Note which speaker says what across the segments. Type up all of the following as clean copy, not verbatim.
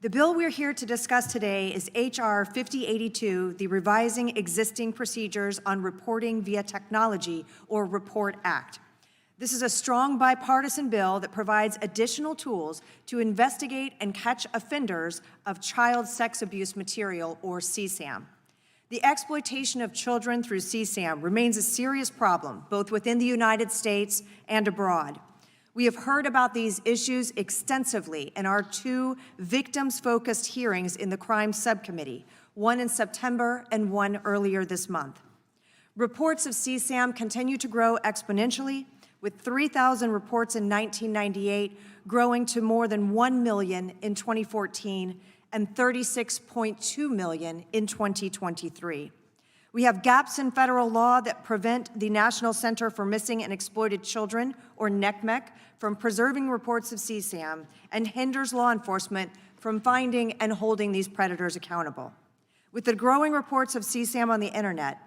Speaker 1: The bill we're here to discuss today is H.R. 5082, the Revising Existing Procedures on Reporting via Technology, or REPORT Act. This is a strong bipartisan bill that provides additional tools to investigate and catch offenders of child sex abuse material, or CSAM. The exploitation of children through CSAM remains a serious problem, both within the United States and abroad. We have heard about these issues extensively in our two victims-focused hearings in the Crime Subcommittee, one in September and one earlier this month. Reports of CSAM continue to grow exponentially, with 3,000 reports in 1998 growing to more than 1 million in 2014 and 36.2 million in 2023. We have gaps in federal law that prevent the National Center for Missing and Exploited Children, or NCMEC, from preserving reports of CSAM and hinders law enforcement from finding and holding these predators accountable. With the growing reports of CSAM on the internet,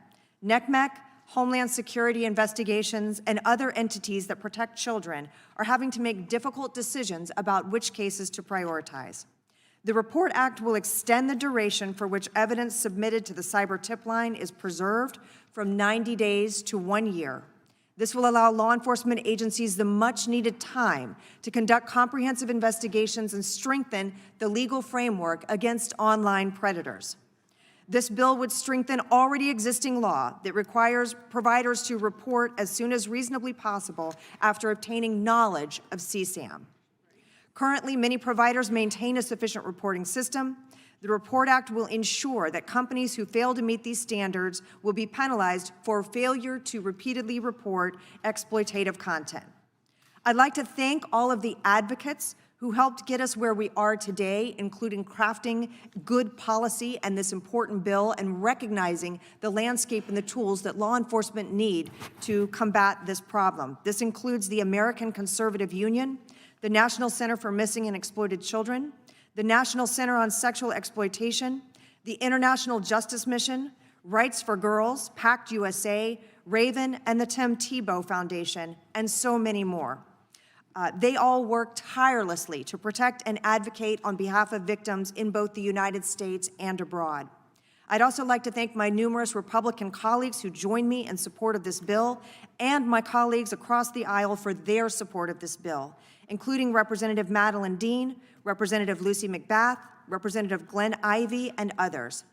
Speaker 1: NCMEC, Homeland Security investigations, and other entities that protect children are having to make difficult decisions about which cases to prioritize. The REPORT Act will extend the duration for which evidence submitted to the cyber tip line is preserved from 90 days to 1 year. This will allow law enforcement agencies the much-needed time to conduct comprehensive investigations and strengthen the legal framework against online predators. This bill would strengthen already existing law that requires providers to report as soon as reasonably possible after obtaining knowledge of CSAM. Currently, many providers maintain a sufficient reporting system. The REPORT Act will ensure that companies who fail to meet these standards will be penalized for failure to repeatedly report exploitative content. I'd like to thank all of the advocates who helped get us where we are today, including crafting good policy and this important bill and recognizing the landscape and the tools that law enforcement need to combat this problem. This includes the American Conservative Union, the National Center for Missing and Exploited Children, the National Center on Sexual Exploitation, the International Justice Mission, Rights for Girls, PACT USA, Raven, and the Tim Tebow Foundation, and so many more. They all work tirelessly to protect and advocate on behalf of victims in both the United States and abroad. I'd also like to thank my numerous Republican colleagues who joined me in support of this bill, and my colleagues across the aisle for their support of this bill, including Representative Madeline Dean, Representative Lucy McBath, Representative Glenn Ivey, and others.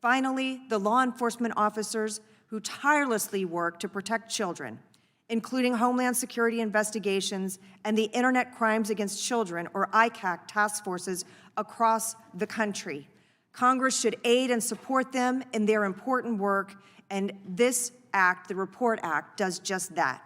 Speaker 1: Finally, the law enforcement officers who tirelessly work to protect children, including Homeland Security investigations and the Internet Crimes Against Children, or ICAC, task forces across the country. Congress should aid and support them in their important work, and this act, the REPORT Act, does just that.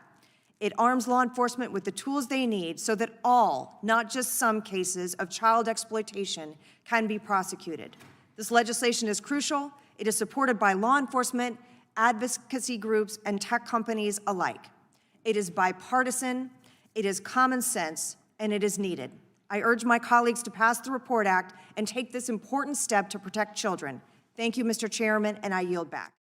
Speaker 1: It arms law enforcement with the tools they need so that all, not just some cases of child exploitation, can be prosecuted. This legislation is crucial. It is supported by law enforcement, advocacy groups, and tech companies alike. It is bipartisan, it is common sense, and it is needed. I urge my colleagues to pass the REPORT Act and take this important step to protect children. Thank you, Mr. Chairman, and I yield back.